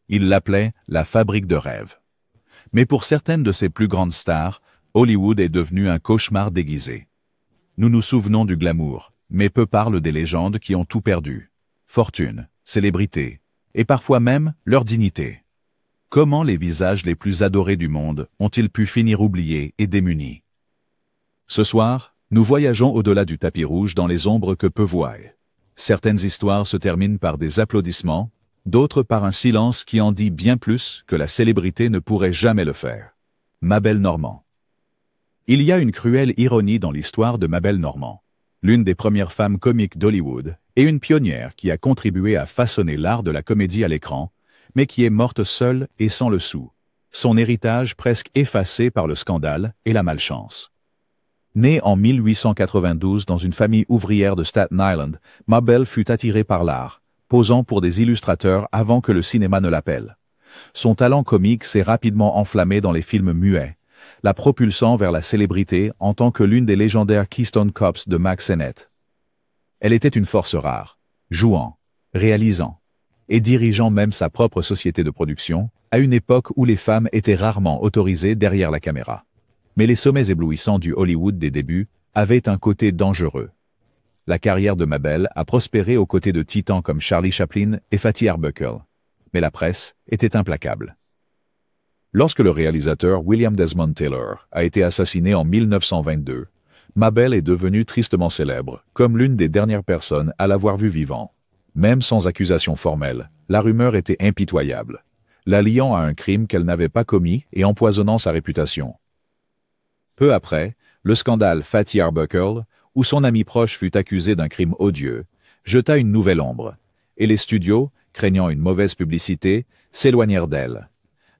Il l'appelait la fabrique de rêves. Mais pour certaines de ses plus grandes stars, Hollywood est devenu un cauchemar déguisé. Nous nous souvenons du glamour, mais peu parlent des légendes qui ont tout perdu. Fortune, célébrité, et parfois même leur dignité. Comment les visages les plus adorés du monde ont-ils pu finir oubliés et démunis? Ce soir, nous voyageons au-delà du tapis rouge dans les ombres que peu voient. Certaines histoires se terminent par des applaudissements, d'autres par un silence qui en dit bien plus que la célébrité ne pourrait jamais le faire. Mabel Normand. Il y a une cruelle ironie dans l'histoire de Mabel Normand, l'une des premières femmes comiques d'Hollywood et une pionnière qui a contribué à façonner l'art de la comédie à l'écran, mais qui est morte seule et sans le sou, son héritage presque effacé par le scandale et la malchance. Née en 1892 dans une famille ouvrière de Staten Island, Mabel fut attirée par l'art, posant pour des illustrateurs avant que le cinéma ne l'appelle. Son talent comique s'est rapidement enflammé dans les films muets, la propulsant vers la célébrité en tant que l'une des légendaires Keystone Cops de Mack Sennett. Elle était une force rare, jouant, réalisant, et dirigeant même sa propre société de production, à une époque où les femmes étaient rarement autorisées derrière la caméra. Mais les sommets éblouissants du Hollywood des débuts avaient un côté dangereux. La carrière de Mabel a prospéré aux côtés de titans comme Charlie Chaplin et Fatty Arbuckle. Mais la presse était implacable. Lorsque le réalisateur William Desmond Taylor a été assassiné en 1922, Mabel est devenue tristement célèbre, comme l'une des dernières personnes à l'avoir vu vivant. Même sans accusation formelle, la rumeur était impitoyable, la liant à un crime qu'elle n'avait pas commis et empoisonnant sa réputation. Peu après, le scandale Fatty Arbuckle, où son ami proche fut accusé d'un crime odieux, jeta une nouvelle ombre, et les studios, craignant une mauvaise publicité, s'éloignèrent d'elle.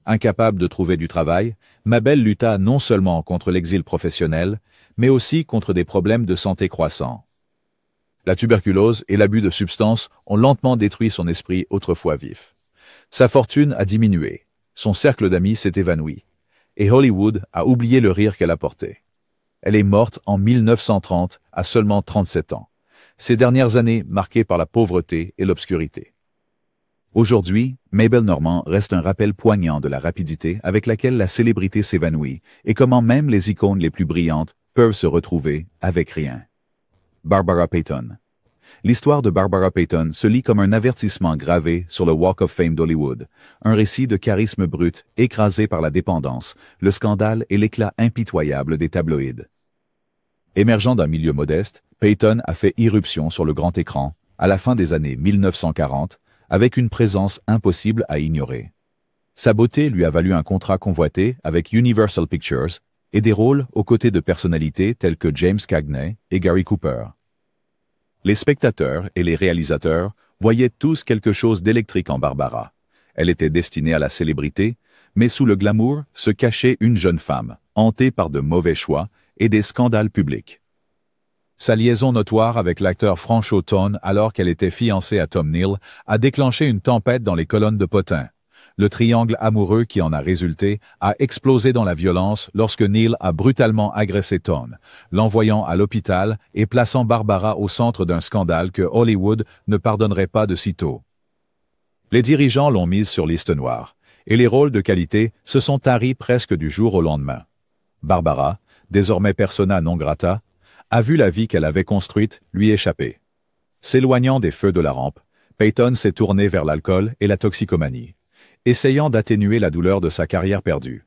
Incapable de trouver du travail, Mabel lutta non seulement contre l'exil professionnel, mais aussi contre des problèmes de santé croissants. La tuberculose et l'abus de substances ont lentement détruit son esprit autrefois vif. Sa fortune a diminué, son cercle d'amis s'est évanoui, et Hollywood a oublié le rire qu'elle apportait. Elle est morte en 1930 à seulement 37 ans, ses dernières années marquées par la pauvreté et l'obscurité. Aujourd'hui, Mabel Normand reste un rappel poignant de la rapidité avec laquelle la célébrité s'évanouit et comment même les icônes les plus brillantes peuvent se retrouver avec rien. Barbara Payton. L'histoire de Barbara Payton se lit comme un avertissement gravé sur le Walk of Fame d'Hollywood, un récit de charisme brut écrasé par la dépendance, le scandale et l'éclat impitoyable des tabloïds. Émergeant d'un milieu modeste, Payton a fait irruption sur le grand écran à la fin des années 1940 avec une présence impossible à ignorer. Sa beauté lui a valu un contrat convoité avec Universal Pictures et des rôles aux côtés de personnalités telles que James Cagney et Gary Cooper. Les spectateurs et les réalisateurs voyaient tous quelque chose d'électrique en Barbara. Elle était destinée à la célébrité, mais sous le glamour se cachait une jeune femme, hantée par de mauvais choix et des scandales publics. Sa liaison notoire avec l'acteur Franchot Tone alors qu'elle était fiancée à Tom Neal a déclenché une tempête dans les colonnes de potins. Le triangle amoureux qui en a résulté a explosé dans la violence lorsque Neal a brutalement agressé Tone, l'envoyant à l'hôpital et plaçant Barbara au centre d'un scandale que Hollywood ne pardonnerait pas de sitôt. Les dirigeants l'ont mise sur liste noire, et les rôles de qualité se sont taris presque du jour au lendemain. Barbara, désormais persona non grata, a vu la vie qu'elle avait construite lui échapper. S'éloignant des feux de la rampe, Payton s'est tournée vers l'alcool et la toxicomanie, essayant d'atténuer la douleur de sa carrière perdue.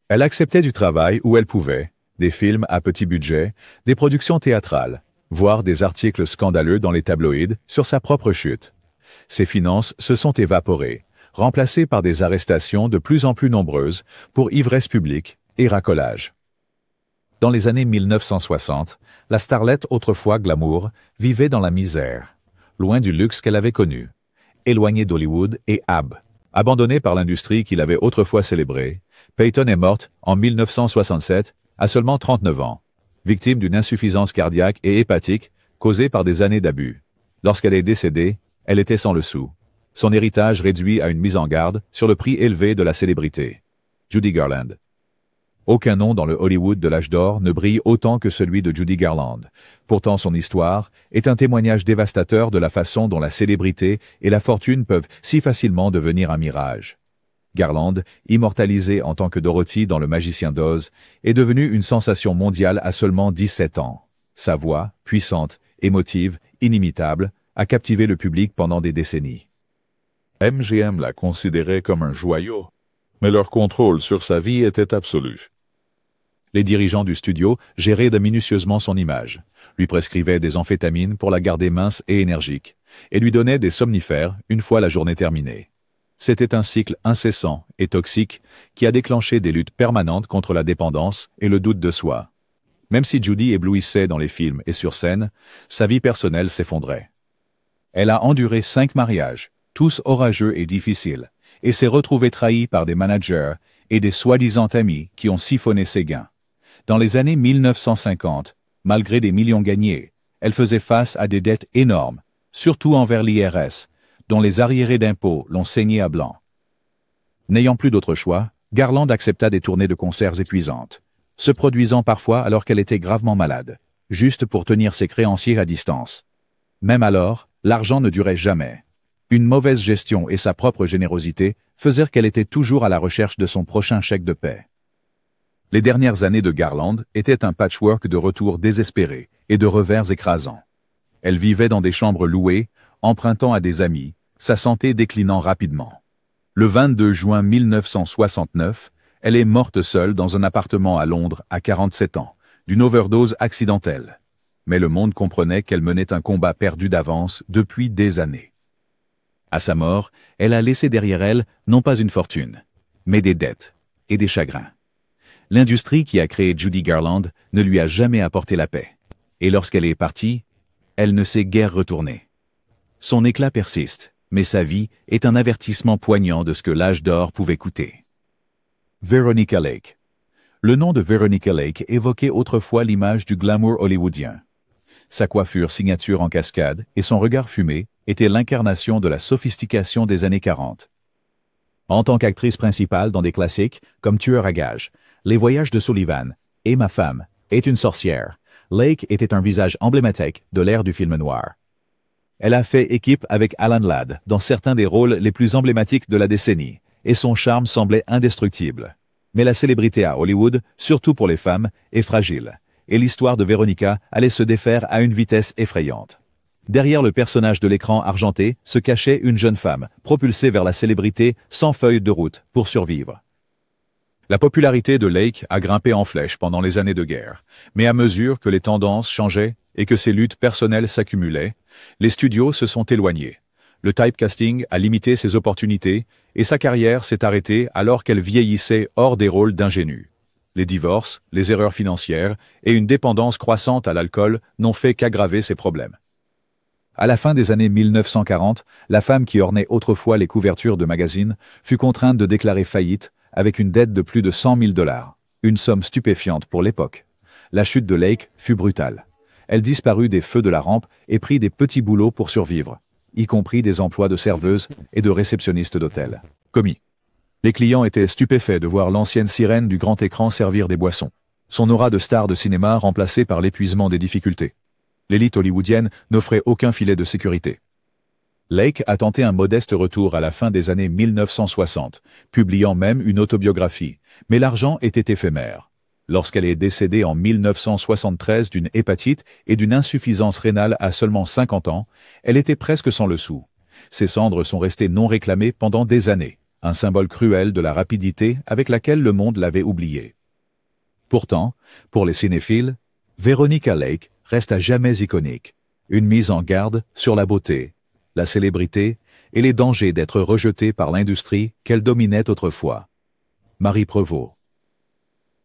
Elle acceptait du travail où elle pouvait, des films à petit budget, des productions théâtrales, voire des articles scandaleux dans les tabloïds sur sa propre chute. Ses finances se sont évaporées, remplacées par des arrestations de plus en plus nombreuses pour ivresse publique et racolage. Dans les années 1960, la starlette autrefois glamour vivait dans la misère, loin du luxe qu'elle avait connu, éloignée d'Hollywood et abandonnée par l'industrie qu'il avait autrefois célébrée. Payton est morte en 1967 à seulement 39 ans, victime d'une insuffisance cardiaque et hépatique causée par des années d'abus. Lorsqu'elle est décédée, elle était sans le sou. Son héritage réduit à une mise en garde sur le prix élevé de la célébrité. Judy Garland. Aucun nom dans le Hollywood de l'âge d'or ne brille autant que celui de Judy Garland. Pourtant son histoire est un témoignage dévastateur de la façon dont la célébrité et la fortune peuvent si facilement devenir un mirage. Garland, immortalisée en tant que Dorothy dans Le Magicien d'Oz, est devenue une sensation mondiale à seulement 17 ans. Sa voix, puissante, émotive, inimitable, a captivé le public pendant des décennies. MGM la considérait comme un joyau, mais leur contrôle sur sa vie était absolu. Les dirigeants du studio géraient minutieusement son image, lui prescrivaient des amphétamines pour la garder mince et énergique, et lui donnaient des somnifères une fois la journée terminée. C'était un cycle incessant et toxique qui a déclenché des luttes permanentes contre la dépendance et le doute de soi. Même si Judy éblouissait dans les films et sur scène, sa vie personnelle s'effondrait. Elle a enduré 5 mariages, tous orageux et difficiles, et s'est retrouvée trahie par des managers et des soi-disant amis qui ont siphonné ses gains. Dans les années 1950, malgré des millions gagnés, elle faisait face à des dettes énormes, surtout envers l'IRS, dont les arriérés d'impôts l'ont saigné à blanc. N'ayant plus d'autre choix, Garland accepta des tournées de concerts épuisantes, se produisant parfois alors qu'elle était gravement malade, juste pour tenir ses créanciers à distance. Même alors, l'argent ne durait jamais. Une mauvaise gestion et sa propre générosité faisaient qu'elle était toujours à la recherche de son prochain chèque de paie. Les dernières années de Garland étaient un patchwork de retours désespérés et de revers écrasants. Elle vivait dans des chambres louées, empruntant à des amis, sa santé déclinant rapidement. Le 22 juin 1969, elle est morte seule dans un appartement à Londres à 47 ans, d'une overdose accidentelle. Mais le monde comprenait qu'elle menait un combat perdu d'avance depuis des années. À sa mort, elle a laissé derrière elle non pas une fortune, mais des dettes et des chagrins. L'industrie qui a créé Judy Garland ne lui a jamais apporté la paix. Et lorsqu'elle est partie, elle ne s'est guère retournée. Son éclat persiste, mais sa vie est un avertissement poignant de ce que l'âge d'or pouvait coûter. Veronica Lake. Le nom de Veronica Lake évoquait autrefois l'image du glamour hollywoodien. Sa coiffure signature en cascade et son regard fumé étaient l'incarnation de la sophistication des années 40. En tant qu'actrice principale dans des classiques comme Tueur à gages, Les Voyages de Sullivan et Ma femme est une sorcière, Lake était un visage emblématique de l'ère du film noir. Elle a fait équipe avec Alan Ladd dans certains des rôles les plus emblématiques de la décennie, et son charme semblait indestructible. Mais la célébrité à Hollywood, surtout pour les femmes, est fragile, et l'histoire de Veronica allait se défaire à une vitesse effrayante. Derrière le personnage de l'écran argenté se cachait une jeune femme, propulsée vers la célébrité sans feuille de route pour survivre. La popularité de Lake a grimpé en flèche pendant les années de guerre, mais à mesure que les tendances changeaient et que ses luttes personnelles s'accumulaient, les studios se sont éloignés. Le typecasting a limité ses opportunités et sa carrière s'est arrêtée alors qu'elle vieillissait hors des rôles d'ingénue. Les divorces, les erreurs financières et une dépendance croissante à l'alcool n'ont fait qu'aggraver ses problèmes. À la fin des années 1940, la femme qui ornait autrefois les couvertures de magazines fut contrainte de déclarer faillite avec une dette de plus de 100 000 $, une somme stupéfiante pour l'époque. La chute de Lake fut brutale. Elle disparut des feux de la rampe et prit des petits boulots pour survivre, y compris des emplois de serveuse et de réceptionniste d'hôtel. Commis. Les clients étaient stupéfaits de voir l'ancienne sirène du grand écran servir des boissons. Son aura de star de cinéma remplacée par l'épuisement des difficultés. L'élite hollywoodienne n'offrait aucun filet de sécurité. Lake a tenté un modeste retour à la fin des années 1960, publiant même une autobiographie, mais l'argent était éphémère. Lorsqu'elle est décédée en 1973 d'une hépatite et d'une insuffisance rénale à seulement 50 ans, elle était presque sans le sou. Ses cendres sont restées non réclamées pendant des années, un symbole cruel de la rapidité avec laquelle le monde l'avait oubliée. Pourtant, pour les cinéphiles, Veronica Lake reste à jamais iconique, une mise en garde sur la beauté, la célébrité et les dangers d'être rejetée par l'industrie qu'elle dominait autrefois. Marie Prevost.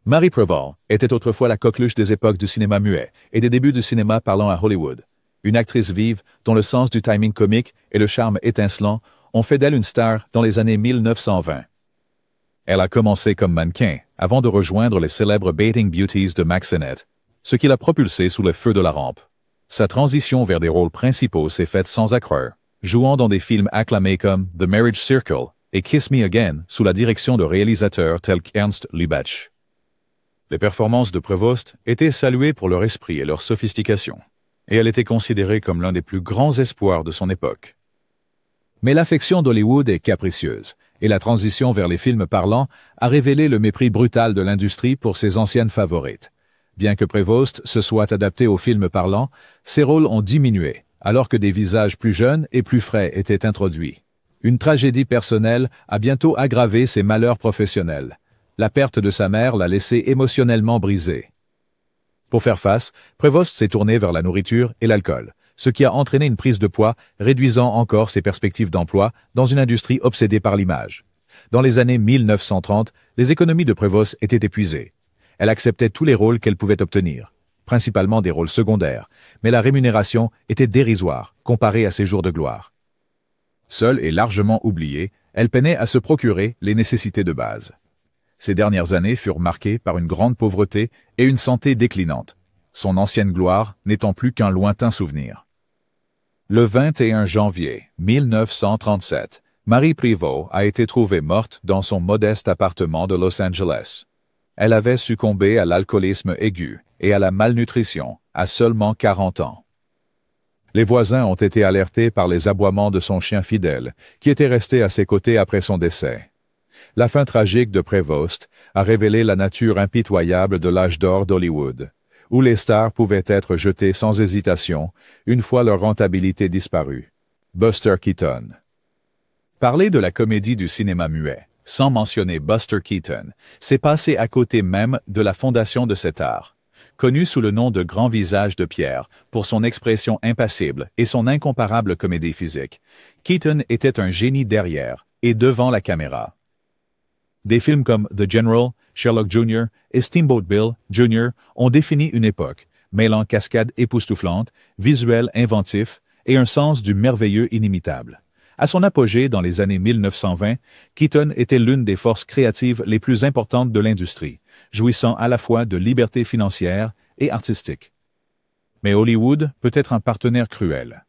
Marie Prevost était autrefois la coqueluche des époques du cinéma muet et des débuts du cinéma parlant à Hollywood. Une actrice vive dont le sens du timing comique et le charme étincelant ont fait d'elle une star dans les années 1920. Elle a commencé comme mannequin avant de rejoindre les célèbres Bathing Beauties de Maxanet, ce qui l'a propulsée sous les feux de la rampe. Sa transition vers des rôles principaux s'est faite sans accroire, jouant dans des films acclamés comme The Marriage Circle et Kiss Me Again sous la direction de réalisateurs tels qu'Ernst Lubitsch. Les performances de Prevost étaient saluées pour leur esprit et leur sophistication, et elle était considérée comme l'un des plus grands espoirs de son époque. Mais l'affection d'Hollywood est capricieuse, et la transition vers les films parlants a révélé le mépris brutal de l'industrie pour ses anciennes favorites. Bien que Prevost se soit adapté aux films parlants, ses rôles ont diminué, alors que des visages plus jeunes et plus frais étaient introduits. Une tragédie personnelle a bientôt aggravé ses malheurs professionnels. La perte de sa mère l'a laissé émotionnellement brisé. Pour faire face, Prevost s'est tourné vers la nourriture et l'alcool, ce qui a entraîné une prise de poids, réduisant encore ses perspectives d'emploi dans une industrie obsédée par l'image. Dans les années 1930, les économies de Prevost étaient épuisées. Elle acceptait tous les rôles qu'elle pouvait obtenir, principalement des rôles secondaires, mais la rémunération était dérisoire comparée à ses jours de gloire. Seule et largement oubliée, elle peinait à se procurer les nécessités de base. Ces dernières années furent marquées par une grande pauvreté et une santé déclinante, son ancienne gloire n'étant plus qu'un lointain souvenir. Le 21 janvier 1937, Marie Prevost a été trouvée morte dans son modeste appartement de Los Angeles. Elle avait succombé à l'alcoolisme aigu et à la malnutrition à seulement 40 ans. Les voisins ont été alertés par les aboiements de son chien fidèle, qui était resté à ses côtés après son décès. La fin tragique de Prevost a révélé la nature impitoyable de l'âge d'or d'Hollywood, où les stars pouvaient être jetées sans hésitation une fois leur rentabilité disparue. Buster Keaton. Parler de la comédie du cinéma muet, sans mentionner Buster Keaton, c'est passer à côté même de la fondation de cet art. Connu sous le nom de Grand Visage de Pierre pour son expression impassible et son incomparable comédie physique, Keaton était un génie derrière et devant la caméra. Des films comme The General, Sherlock Jr. et Steamboat Bill Jr. ont défini une époque, mêlant cascades époustouflantes, visuels inventifs et un sens du merveilleux inimitable. À son apogée dans les années 1920, Keaton était l'une des forces créatives les plus importantes de l'industrie, jouissant à la fois de liberté financière et artistique. Mais Hollywood peut être un partenaire cruel.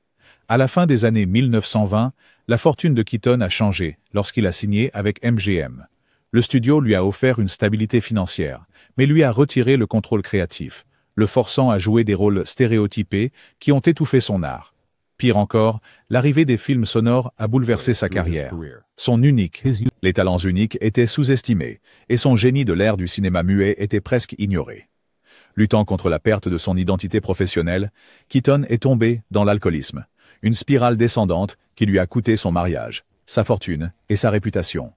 À la fin des années 1920, la fortune de Keaton a changé lorsqu'il a signé avec MGM. Le studio lui a offert une stabilité financière, mais lui a retiré le contrôle créatif, le forçant à jouer des rôles stéréotypés qui ont étouffé son art. Pire encore, l'arrivée des films sonores a bouleversé sa carrière. Les talents uniques étaient sous-estimés, et son génie de l'ère du cinéma muet était presque ignoré. Luttant contre la perte de son identité professionnelle, Keaton est tombé dans l'alcoolisme, une spirale descendante qui lui a coûté son mariage, sa fortune et sa réputation.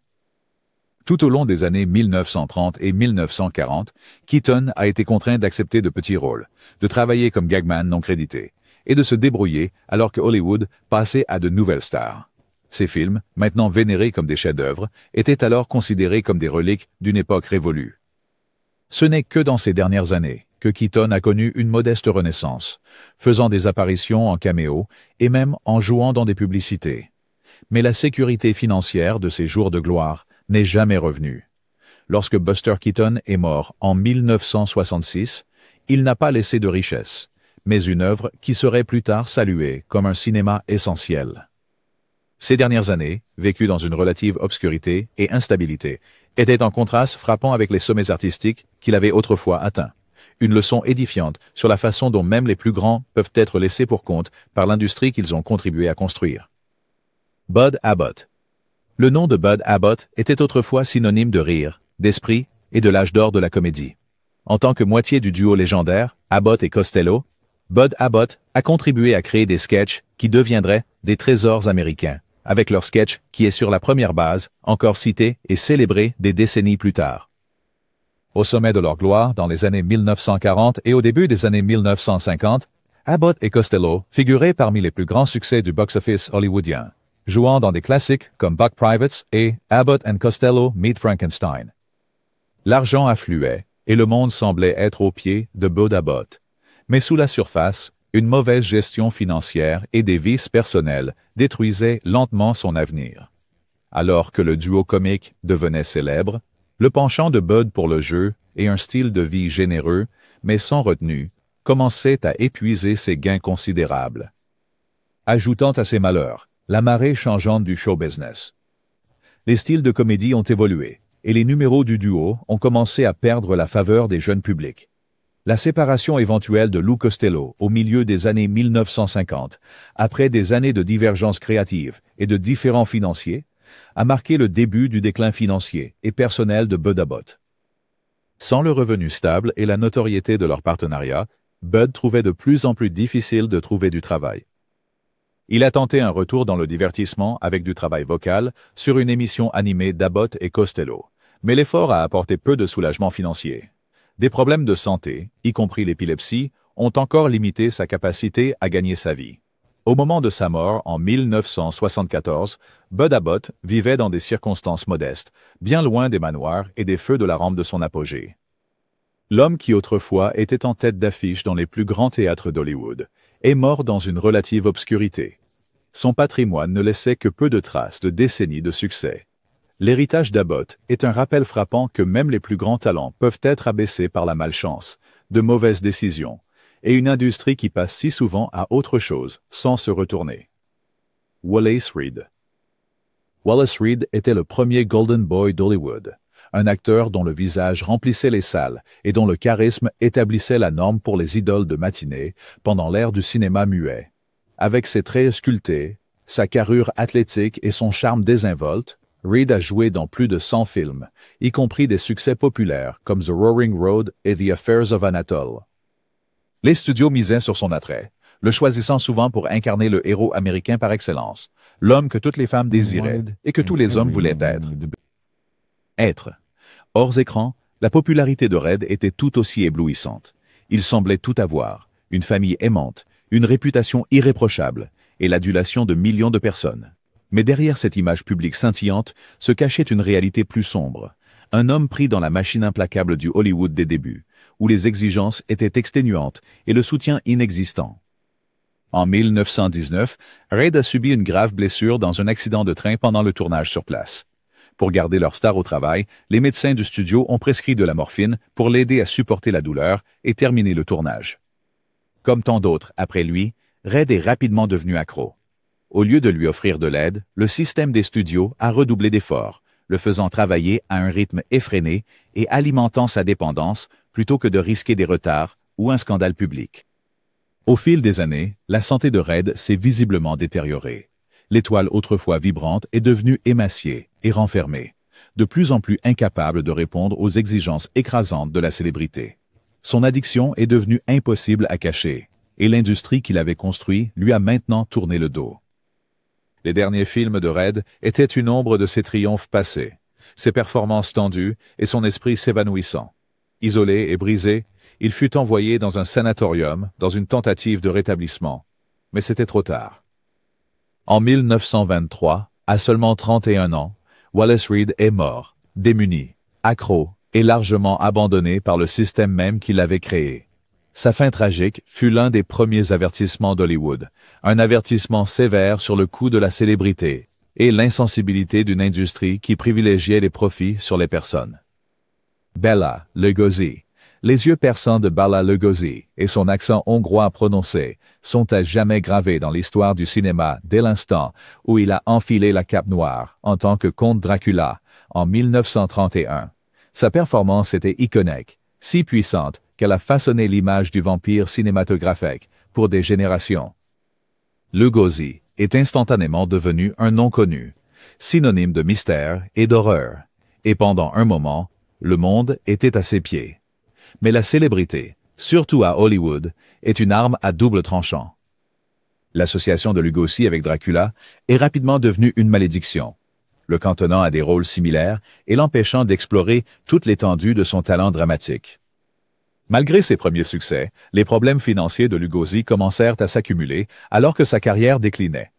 Tout au long des années 1930 et 1940, Keaton a été contraint d'accepter de petits rôles, de travailler comme gagman non crédité, et de se débrouiller alors que Hollywood passait à de nouvelles stars. Ces films, maintenant vénérés comme des chefs-d'œuvre, étaient alors considérés comme des reliques d'une époque révolue. Ce n'est que dans ces dernières années que Keaton a connu une modeste renaissance, faisant des apparitions en caméo et même en jouant dans des publicités. Mais la sécurité financière de ses jours de gloire n'est jamais revenue. Lorsque Buster Keaton est mort en 1966, il n'a pas laissé de richesse, mais une œuvre qui serait plus tard saluée comme un cinéma essentiel. Ces dernières années, vécues dans une relative obscurité et instabilité, étaient en contraste frappant avec les sommets artistiques qu'il avait autrefois atteints. Une leçon édifiante sur la façon dont même les plus grands peuvent être laissés pour compte par l'industrie qu'ils ont contribué à construire. Bud Abbott. Le nom de Bud Abbott était autrefois synonyme de rire, d'esprit et de l'âge d'or de la comédie. En tant que moitié du duo légendaire, Abbott et Costello, Bud Abbott a contribué à créer des sketchs qui deviendraient des trésors américains, avec leur sketch qui est sur la première base, encore cité et célébré des décennies plus tard. Au sommet de leur gloire dans les années 1940 et au début des années 1950, Abbott et Costello figuraient parmi les plus grands succès du box-office hollywoodien, jouant dans des classiques comme Buck Privates et Abbott and Costello Meet Frankenstein. L'argent affluait et le monde semblait être aux pieds de Bud Abbott. Mais sous la surface, une mauvaise gestion financière et des vices personnels détruisaient lentement son avenir. Alors que le duo comique devenait célèbre, le penchant de Bud pour le jeu et un style de vie généreux, mais sans retenue, commençait à épuiser ses gains considérables. Ajoutant à ses malheurs, la marée changeante du show business. Les styles de comédie ont évolué, et les numéros du duo ont commencé à perdre la faveur des jeunes publics. La séparation éventuelle de Lou Costello au milieu des années 1950, après des années de divergences créatives et de différends financiers, a marqué le début du déclin financier et personnel de Bud Abbott. Sans le revenu stable et la notoriété de leur partenariat, Bud trouvait de plus en plus difficile de trouver du travail. Il a tenté un retour dans le divertissement avec du travail vocal sur une émission animée d'Abbott et Costello, mais l'effort a apporté peu de soulagement financier. Des problèmes de santé, y compris l'épilepsie, ont encore limité sa capacité à gagner sa vie. Au moment de sa mort, en 1974, Bud Abbott vivait dans des circonstances modestes, bien loin des manoirs et des feux de la rampe de son apogée. L'homme qui autrefois était en tête d'affiche dans les plus grands théâtres d'Hollywood est mort dans une relative obscurité. Son patrimoine ne laissait que peu de traces de décennies de succès. L'héritage d'Abbott est un rappel frappant que même les plus grands talents peuvent être abaissés par la malchance, de mauvaises décisions, et une industrie qui passe si souvent à autre chose sans se retourner. Wallace Reid. Wallace Reid était le premier Golden Boy d'Hollywood, un acteur dont le visage remplissait les salles et dont le charisme établissait la norme pour les idoles de matinée pendant l'ère du cinéma muet. Avec ses traits sculptés, sa carrure athlétique et son charme désinvolte, Reid a joué dans plus de 100 films, y compris des succès populaires comme The Roaring Road et The Affairs of Anatole. Les studios misaient sur son attrait, le choisissant souvent pour incarner le héros américain par excellence, l'homme que toutes les femmes désiraient et que tous les hommes voulaient être. Hors écran, la popularité de Reid était tout aussi éblouissante. Il semblait tout avoir, une famille aimante, une réputation irréprochable et l'adulation de millions de personnes. Mais derrière cette image publique scintillante se cachait une réalité plus sombre. Un homme pris dans la machine implacable du Hollywood des débuts, où les exigences étaient exténuantes et le soutien inexistant. En 1919, Reid a subi une grave blessure dans un accident de train pendant le tournage sur place. Pour garder leur star au travail, les médecins du studio ont prescrit de la morphine pour l'aider à supporter la douleur et terminer le tournage. Comme tant d'autres après lui, Reid est rapidement devenu accro. Au lieu de lui offrir de l'aide, le système des studios a redoublé d'efforts, le faisant travailler à un rythme effréné et alimentant sa dépendance plutôt que de risquer des retards ou un scandale public. Au fil des années, la santé de Reid s'est visiblement détériorée. L'étoile autrefois vibrante est devenue émaciée et renfermée, de plus en plus incapable de répondre aux exigences écrasantes de la célébrité. Son addiction est devenue impossible à cacher, et l'industrie qu'il avait construite lui a maintenant tourné le dos. Les derniers films de Reid étaient une ombre de ses triomphes passés, ses performances tendues et son esprit s'évanouissant. Isolé et brisé, il fut envoyé dans un sanatorium dans une tentative de rétablissement. Mais c'était trop tard. En 1923, à seulement 31 ans, Wallace Reid est mort, démuni, accro et largement abandonné par le système même qu'il avait créé. Sa fin tragique fut l'un des premiers avertissements d'Hollywood, un avertissement sévère sur le coût de la célébrité et l'insensibilité d'une industrie qui privilégiait les profits sur les personnes. Bela Lugosi. Les yeux perçants de Bela Lugosi et son accent hongrois prononcé sont à jamais gravés dans l'histoire du cinéma dès l'instant où il a enfilé la cape noire en tant que comte Dracula en 1931. Sa performance était iconique, si puissante qu'elle a façonné l'image du vampire cinématographique pour des générations. Lugosi est instantanément devenu un nom connu, synonyme de mystère et d'horreur, et pendant un moment, le monde était à ses pieds. Mais la célébrité, surtout à Hollywood, est une arme à double tranchant. L'association de Lugosi avec Dracula est rapidement devenue une malédiction, le cantonnant à des rôles similaires et l'empêchant d'explorer toute l'étendue de son talent dramatique. Malgré ses premiers succès, les problèmes financiers de Lugosi commencèrent à s'accumuler alors que sa carrière déclinait.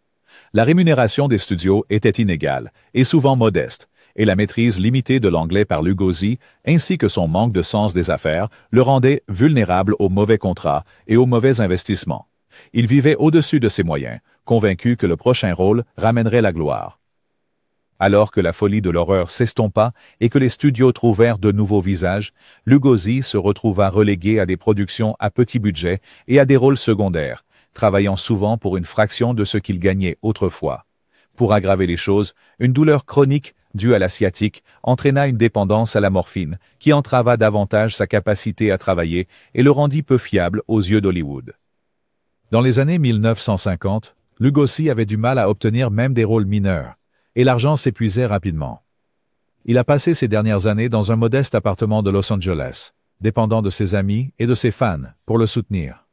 La rémunération des studios était inégale et souvent modeste, et la maîtrise limitée de l'anglais par Lugosi, ainsi que son manque de sens des affaires, le rendaient vulnérable aux mauvais contrats et aux mauvais investissements. Il vivait au-dessus de ses moyens, convaincu que le prochain rôle ramènerait la gloire. Alors que la folie de l'horreur s'estompa et que les studios trouvèrent de nouveaux visages, Lugosi se retrouva relégué à des productions à petit budget et à des rôles secondaires, travaillant souvent pour une fraction de ce qu'il gagnait autrefois. Pour aggraver les choses, une douleur chronique due à la sciatique, entraîna une dépendance à la morphine, qui entrava davantage sa capacité à travailler et le rendit peu fiable aux yeux d'Hollywood. Dans les années 1950, Lugosi avait du mal à obtenir même des rôles mineurs, et l'argent s'épuisait rapidement. Il a passé ses dernières années dans un modeste appartement de Los Angeles, dépendant de ses amis et de ses fans pour le soutenir.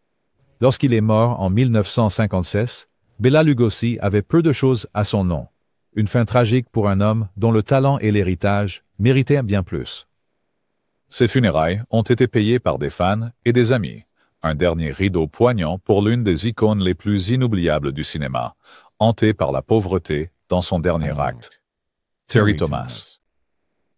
Lorsqu'il est mort en 1956, Bela Lugosi avait peu de choses à son nom. Une fin tragique pour un homme dont le talent et l'héritage méritaient bien plus. Ses funérailles ont été payées par des fans et des amis. Un dernier rideau poignant pour l'une des icônes les plus inoubliables du cinéma, hantée par la pauvreté dans son dernier acte. Terry Thomas.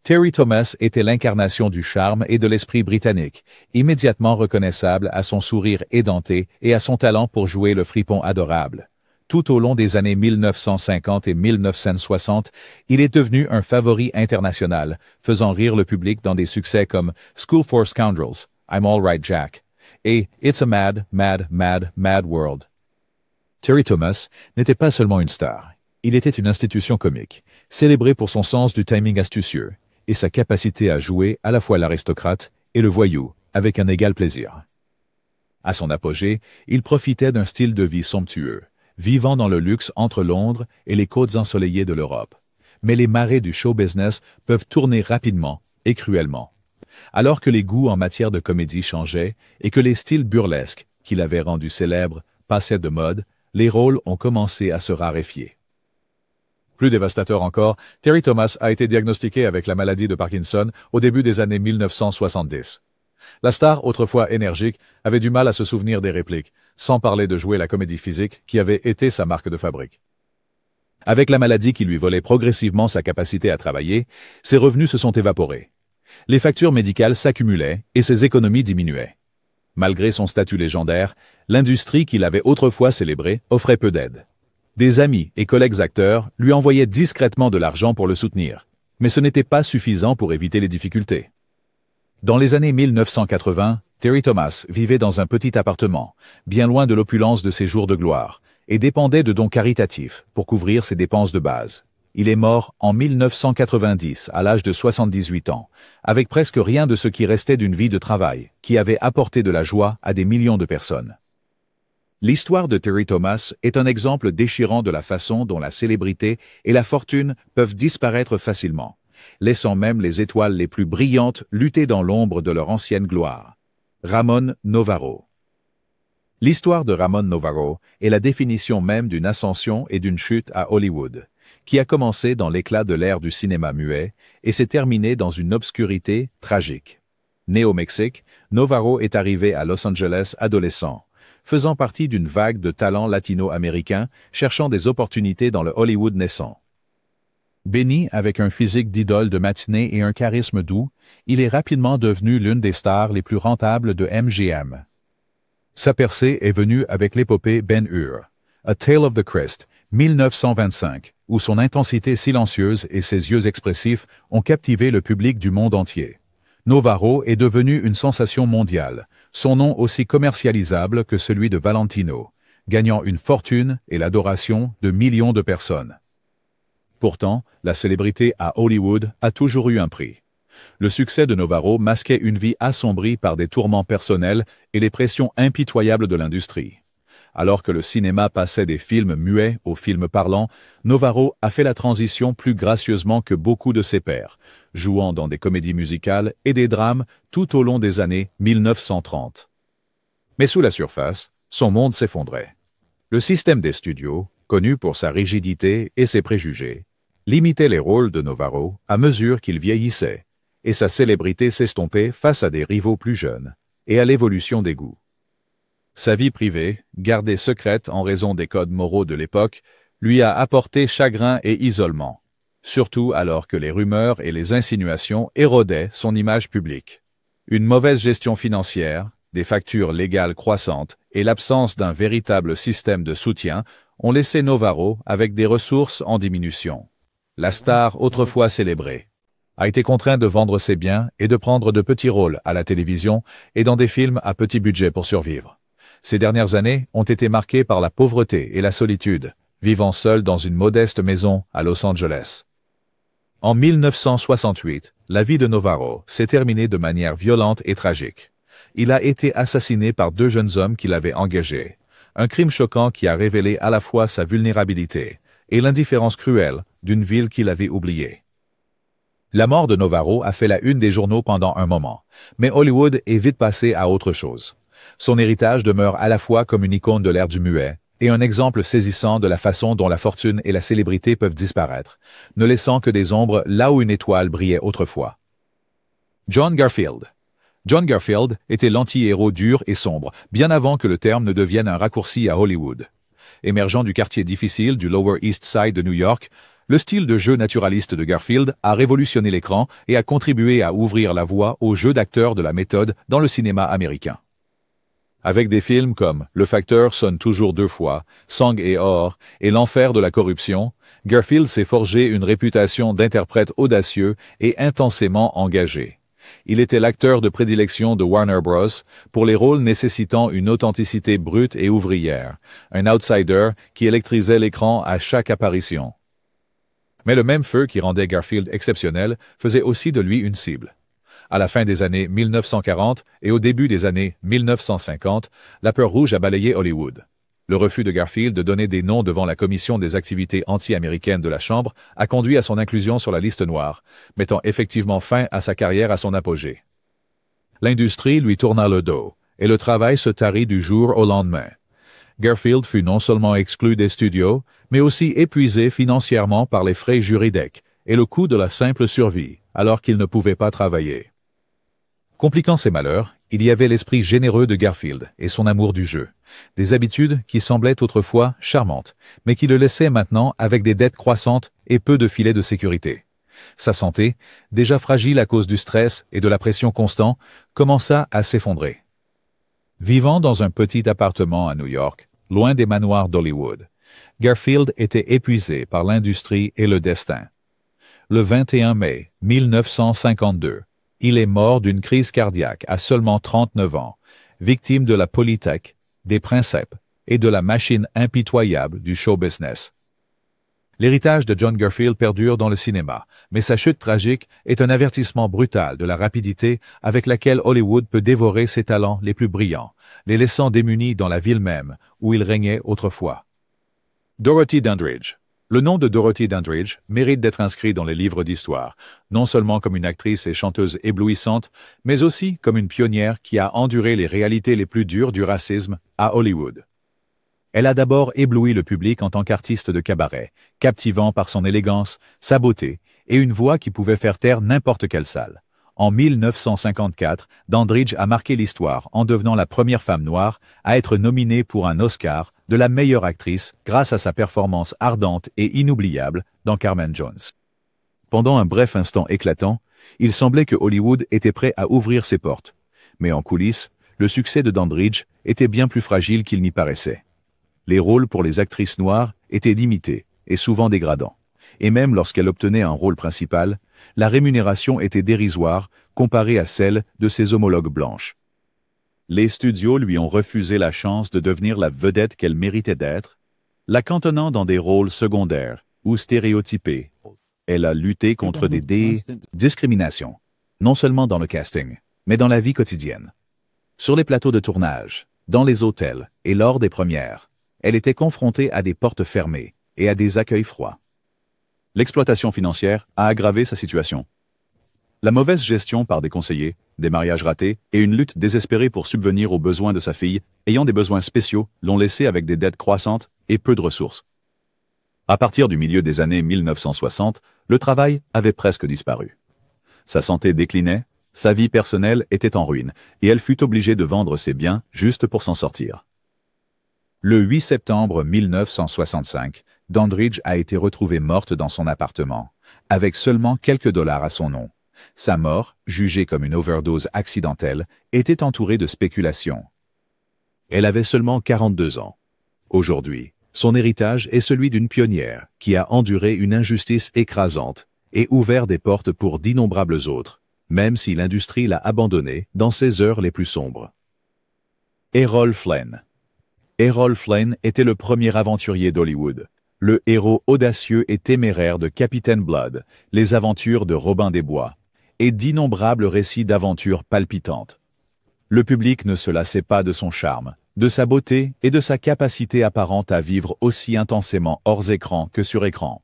Terry Thomas était l'incarnation du charme et de l'esprit britannique, immédiatement reconnaissable à son sourire édenté et à son talent pour jouer le fripon adorable. Tout au long des années 1950 et 1960, il est devenu un favori international, faisant rire le public dans des succès comme School for Scoundrels, I'm All Right Jack, et It's a Mad, Mad, Mad, Mad World. Terry Thomas n'était pas seulement une star, il était une institution comique, célébrée pour son sens du timing astucieux et sa capacité à jouer à la fois l'aristocrate et le voyou avec un égal plaisir. À son apogée, il profitait d'un style de vie somptueux, vivant dans le luxe entre Londres et les côtes ensoleillées de l'Europe. Mais les marées du show business peuvent tourner rapidement et cruellement. Alors que les goûts en matière de comédie changeaient et que les styles burlesques, qu'il avait rendus célèbres, passaient de mode, les rôles ont commencé à se raréfier. Plus dévastateur encore, Terry Thomas a été diagnostiqué avec la maladie de Parkinson au début des années 1970. La star, autrefois énergique, avait du mal à se souvenir des répliques, sans parler de jouer la comédie physique qui avait été sa marque de fabrique. Avec la maladie qui lui volait progressivement sa capacité à travailler, ses revenus se sont évaporés. Les factures médicales s'accumulaient et ses économies diminuaient. Malgré son statut légendaire, l'industrie qu'il avait autrefois célébrée offrait peu d'aide. Des amis et collègues acteurs lui envoyaient discrètement de l'argent pour le soutenir, mais ce n'était pas suffisant pour éviter les difficultés. Dans les années 1980, Terry Thomas vivait dans un petit appartement, bien loin de l'opulence de ses jours de gloire, et dépendait de dons caritatifs pour couvrir ses dépenses de base. Il est mort en 1990, à l'âge de 78 ans, avec presque rien de ce qui restait d'une vie de travail, qui avait apporté de la joie à des millions de personnes. L'histoire de Terry Thomas est un exemple déchirant de la façon dont la célébrité et la fortune peuvent disparaître facilement, laissant même les étoiles les plus brillantes lutter dans l'ombre de leur ancienne gloire. Ramon Novarro. L'histoire de Ramon Novarro est la définition même d'une ascension et d'une chute à Hollywood, qui a commencé dans l'éclat de l'ère du cinéma muet et s'est terminée dans une obscurité tragique. Né au Mexique, Novarro est arrivé à Los Angeles adolescent, faisant partie d'une vague de talents latino-américains cherchant des opportunités dans le Hollywood naissant. Béni avec un physique d'idole de matinée et un charisme doux, il est rapidement devenu l'une des stars les plus rentables de MGM. Sa percée est venue avec l'épopée Ben-Hur, A Tale of the Christ, 1925, où son intensité silencieuse et ses yeux expressifs ont captivé le public du monde entier. Novarro est devenu une sensation mondiale, son nom aussi commercialisable que celui de Valentino, gagnant une fortune et l'adoration de millions de personnes. Pourtant, la célébrité à Hollywood a toujours eu un prix. Le succès de Novarro masquait une vie assombrie par des tourments personnels et les pressions impitoyables de l'industrie. Alors que le cinéma passait des films muets aux films parlants, Novarro a fait la transition plus gracieusement que beaucoup de ses pairs, jouant dans des comédies musicales et des drames tout au long des années 1930. Mais sous la surface, son monde s'effondrait. Le système des studios, connu pour sa rigidité et ses préjugés, limitait les rôles de Novarro à mesure qu'il vieillissait, et sa célébrité s'estompait face à des rivaux plus jeunes et à l'évolution des goûts. Sa vie privée, gardée secrète en raison des codes moraux de l'époque, lui a apporté chagrin et isolement, surtout alors que les rumeurs et les insinuations érodaient son image publique. Une mauvaise gestion financière, des factures légales croissantes et l'absence d'un véritable système de soutien ont laissé Novarro avec des ressources en diminution. La star autrefois célébrée a été contraint de vendre ses biens et de prendre de petits rôles à la télévision et dans des films à petit budget pour survivre. Ces dernières années ont été marquées par la pauvreté et la solitude, vivant seul dans une modeste maison à Los Angeles. En 1968, la vie de Navarro s'est terminée de manière violente et tragique. Il a été assassiné par deux jeunes hommes qu'il avait engagés. Un crime choquant qui a révélé à la fois sa vulnérabilité et l'indifférence cruelle d'une ville qu'il avait oubliée. La mort de Navarro a fait la une des journaux pendant un moment, mais Hollywood est vite passé à autre chose. Son héritage demeure à la fois comme une icône de l'ère du muet et un exemple saisissant de la façon dont la fortune et la célébrité peuvent disparaître, ne laissant que des ombres là où une étoile brillait autrefois. John Garfield. John Garfield était l'anti-héros dur et sombre, bien avant que le terme ne devienne un raccourci à Hollywood. Émergeant du quartier difficile du Lower East Side de New York, le style de jeu naturaliste de Garfield a révolutionné l'écran et a contribué à ouvrir la voie au jeu d'acteurs de la méthode dans le cinéma américain. Avec des films comme Le Facteur sonne toujours deux fois, Sang et Or et L'enfer de la corruption, Garfield s'est forgé une réputation d'interprète audacieux et intensément engagé. Il était l'acteur de prédilection de Warner Bros. Pour les rôles nécessitant une authenticité brute et ouvrière, un outsider qui électrisait l'écran à chaque apparition. Mais le même feu qui rendait Garfield exceptionnel faisait aussi de lui une cible. À la fin des années 1940 et au début des années 1950, la peur rouge a balayé Hollywood. Le refus de Garfield de donner des noms devant la commission des activités anti-américaines de la Chambre a conduit à son inclusion sur la liste noire, mettant effectivement fin à sa carrière à son apogée. L'industrie lui tourna le dos, et le travail se tarit du jour au lendemain. Garfield fut non seulement exclu des studios, mais aussi épuisé financièrement par les frais juridiques et le coût de la simple survie, alors qu'il ne pouvait pas travailler. Compliquant ses malheurs, il y avait l'esprit généreux de Garfield et son amour du jeu, des habitudes qui semblaient autrefois charmantes, mais qui le laissaient maintenant avec des dettes croissantes et peu de filets de sécurité. Sa santé, déjà fragile à cause du stress et de la pression constante, commença à s'effondrer. Vivant dans un petit appartement à New York, loin des manoirs d'Hollywood, Garfield était épuisé par l'industrie et le destin. Le 21 mai 1952, il est mort d'une crise cardiaque à seulement 39 ans, victime de la politique, des principes et de la machine impitoyable du show business. L'héritage de John Garfield perdure dans le cinéma, mais sa chute tragique est un avertissement brutal de la rapidité avec laquelle Hollywood peut dévorer ses talents les plus brillants, les laissant démunis dans la ville même où il régnait autrefois. Dorothy Dandridge. Le nom de Dorothy Dandridge mérite d'être inscrit dans les livres d'histoire, non seulement comme une actrice et chanteuse éblouissante, mais aussi comme une pionnière qui a enduré les réalités les plus dures du racisme à Hollywood. Elle a d'abord ébloui le public en tant qu'artiste de cabaret, captivant par son élégance, sa beauté et une voix qui pouvait faire taire n'importe quelle salle. En 1954, Dandridge a marqué l'histoire en devenant la première femme noire à être nominée pour un Oscar de la meilleure actrice grâce à sa performance ardente et inoubliable dans Carmen Jones. Pendant un bref instant éclatant, il semblait que Hollywood était prêt à ouvrir ses portes. Mais en coulisses, le succès de Dandridge était bien plus fragile qu'il n'y paraissait. Les rôles pour les actrices noires étaient limités et souvent dégradants. Et même lorsqu'elle obtenait un rôle principal, la rémunération était dérisoire comparée à celle de ses homologues blanches. Les studios lui ont refusé la chance de devenir la vedette qu'elle méritait d'être, la cantonnant dans des rôles secondaires ou stéréotypés. Elle a lutté contre des discriminations, non seulement dans le casting, mais dans la vie quotidienne. Sur les plateaux de tournage, dans les hôtels et lors des premières, elle était confrontée à des portes fermées et à des accueils froids. L'exploitation financière a aggravé sa situation. La mauvaise gestion par des conseillers, des mariages ratés et une lutte désespérée pour subvenir aux besoins de sa fille, ayant des besoins spéciaux, l'ont laissé avec des dettes croissantes et peu de ressources. À partir du milieu des années 1960, le travail avait presque disparu. Sa santé déclinait, sa vie personnelle était en ruine, et elle fut obligée de vendre ses biens juste pour s'en sortir. Le 8 septembre 1965, Dandridge a été retrouvée morte dans son appartement, avec seulement quelques dollars à son nom. Sa mort, jugée comme une overdose accidentelle, était entourée de spéculations. Elle avait seulement 42 ans. Aujourd'hui, son héritage est celui d'une pionnière qui a enduré une injustice écrasante et ouvert des portes pour d'innombrables autres, même si l'industrie l'a abandonnée dans ses heures les plus sombres. Errol Flynn. Errol Flynn était le premier aventurier d'Hollywood, le héros audacieux et téméraire de Capitaine Blood, les aventures de Robin des Bois, et d'innombrables récits d'aventures palpitantes. Le public ne se lassait pas de son charme, de sa beauté et de sa capacité apparente à vivre aussi intensément hors écran que sur écran.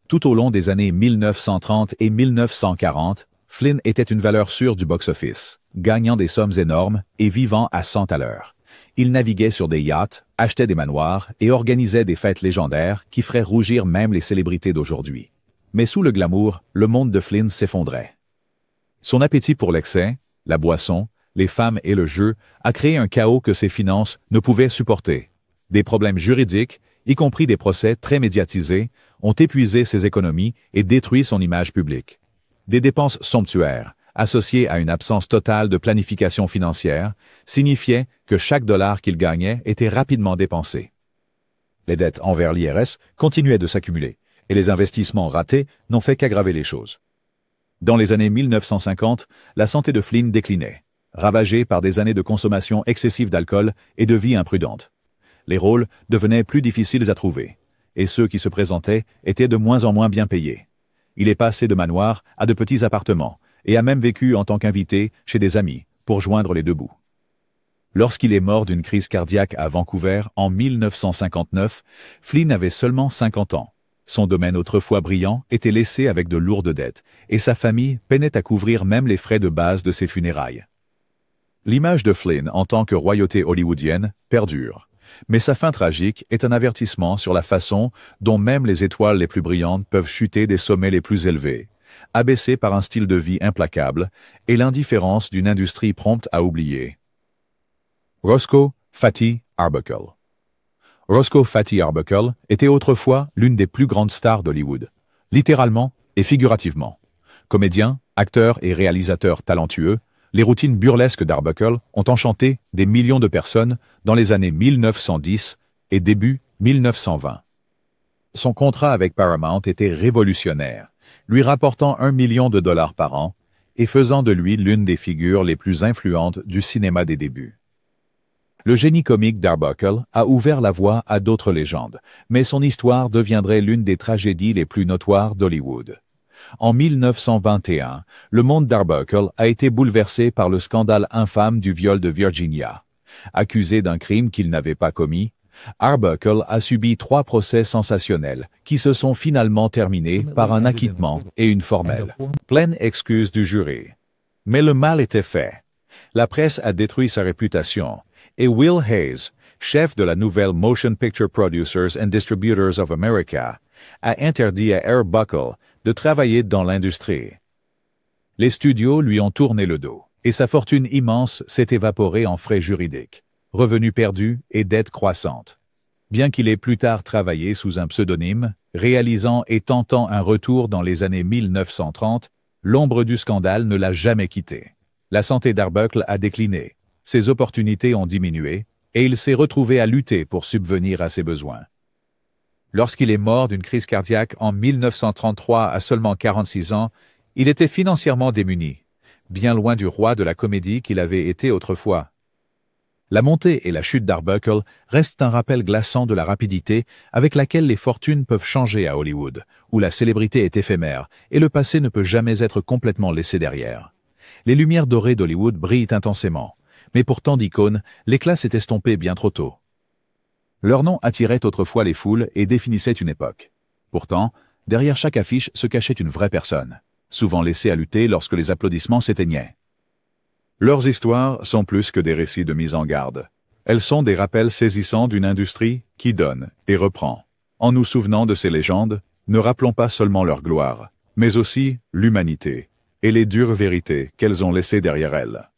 Tout au long des années 1930 et 1940, Flynn était une valeur sûre du box-office, gagnant des sommes énormes et vivant à 100 à l'heure. Il naviguait sur des yachts, achetait des manoirs et organisait des fêtes légendaires qui feraient rougir même les célébrités d'aujourd'hui. Mais sous le glamour, le monde de Flynn s'effondrait. Son appétit pour l'excès, la boisson, les femmes et le jeu a créé un chaos que ses finances ne pouvaient supporter. Des problèmes juridiques, y compris des procès très médiatisés, ont épuisé ses économies et détruit son image publique. Des dépenses somptuaires, associées à une absence totale de planification financière, signifiaient que chaque dollar qu'il gagnait était rapidement dépensé. Les dettes envers l'IRS continuaient de s'accumuler, et les investissements ratés n'ont fait qu'aggraver les choses. Dans les années 1950, la santé de Flynn déclinait, ravagée par des années de consommation excessive d'alcool et de vie imprudente. Les rôles devenaient plus difficiles à trouver, et ceux qui se présentaient étaient de moins en moins bien payés. Il est passé de manoir à de petits appartements, et a même vécu en tant qu'invité chez des amis, pour joindre les deux bouts. Lorsqu'il est mort d'une crise cardiaque à Vancouver en 1959, Flynn avait seulement 50 ans. Son domaine autrefois brillant était laissé avec de lourdes dettes, et sa famille peinait à couvrir même les frais de base de ses funérailles. L'image de Flynn en tant que royauté hollywoodienne perdure, mais sa fin tragique est un avertissement sur la façon dont même les étoiles les plus brillantes peuvent chuter des sommets les plus élevés, abaissés par un style de vie implacable et l'indifférence d'une industrie prompte à oublier. Roscoe Fatty Arbuckle. Roscoe Fatty Arbuckle était autrefois l'une des plus grandes stars d'Hollywood, littéralement et figurativement. Comédien, acteur et réalisateur talentueux, les routines burlesques d'Arbuckle ont enchanté des millions de personnes dans les années 1910 et début 1920. Son contrat avec Paramount était révolutionnaire, lui rapportant $1 million par an et faisant de lui l'une des figures les plus influentes du cinéma des débuts. Le génie comique d'Arbuckle a ouvert la voie à d'autres légendes, mais son histoire deviendrait l'une des tragédies les plus notoires d'Hollywood. En 1921, le monde d'Arbuckle a été bouleversé par le scandale infâme du viol de Virginia. Accusé d'un crime qu'il n'avait pas commis, Arbuckle a subi 3 procès sensationnels qui se sont finalement terminés par un acquittement et une formelle. Pleine excuse du jury. Mais le mal était fait. La presse a détruit sa réputation, et Will Hayes, chef de la nouvelle Motion Picture Producers and Distributors of America, a interdit à Arbuckle de travailler dans l'industrie. Les studios lui ont tourné le dos, et sa fortune immense s'est évaporée en frais juridiques, revenus perdus et dettes croissantes. Bien qu'il ait plus tard travaillé sous un pseudonyme, réalisant et tentant un retour dans les années 1930, l'ombre du scandale ne l'a jamais quitté. La santé d'Arbuckle a décliné, ses opportunités ont diminué, et il s'est retrouvé à lutter pour subvenir à ses besoins. Lorsqu'il est mort d'une crise cardiaque en 1933 à seulement 46 ans, il était financièrement démuni, bien loin du roi de la comédie qu'il avait été autrefois. La montée et la chute d'Arbuckle restent un rappel glaçant de la rapidité avec laquelle les fortunes peuvent changer à Hollywood, où la célébrité est éphémère et le passé ne peut jamais être complètement laissé derrière. Les lumières dorées d'Hollywood brillent intensément, mais pour tant d'icônes, l'éclat s'est estompé bien trop tôt. Leur nom attirait autrefois les foules et définissait une époque. Pourtant, derrière chaque affiche se cachait une vraie personne, souvent laissée à lutter lorsque les applaudissements s'éteignaient. Leurs histoires sont plus que des récits de mise en garde. Elles sont des rappels saisissants d'une industrie qui donne et reprend. En nous souvenant de ces légendes, ne rappelons pas seulement leur gloire, mais aussi l'humanité et les dures vérités qu'elles ont laissées derrière elles.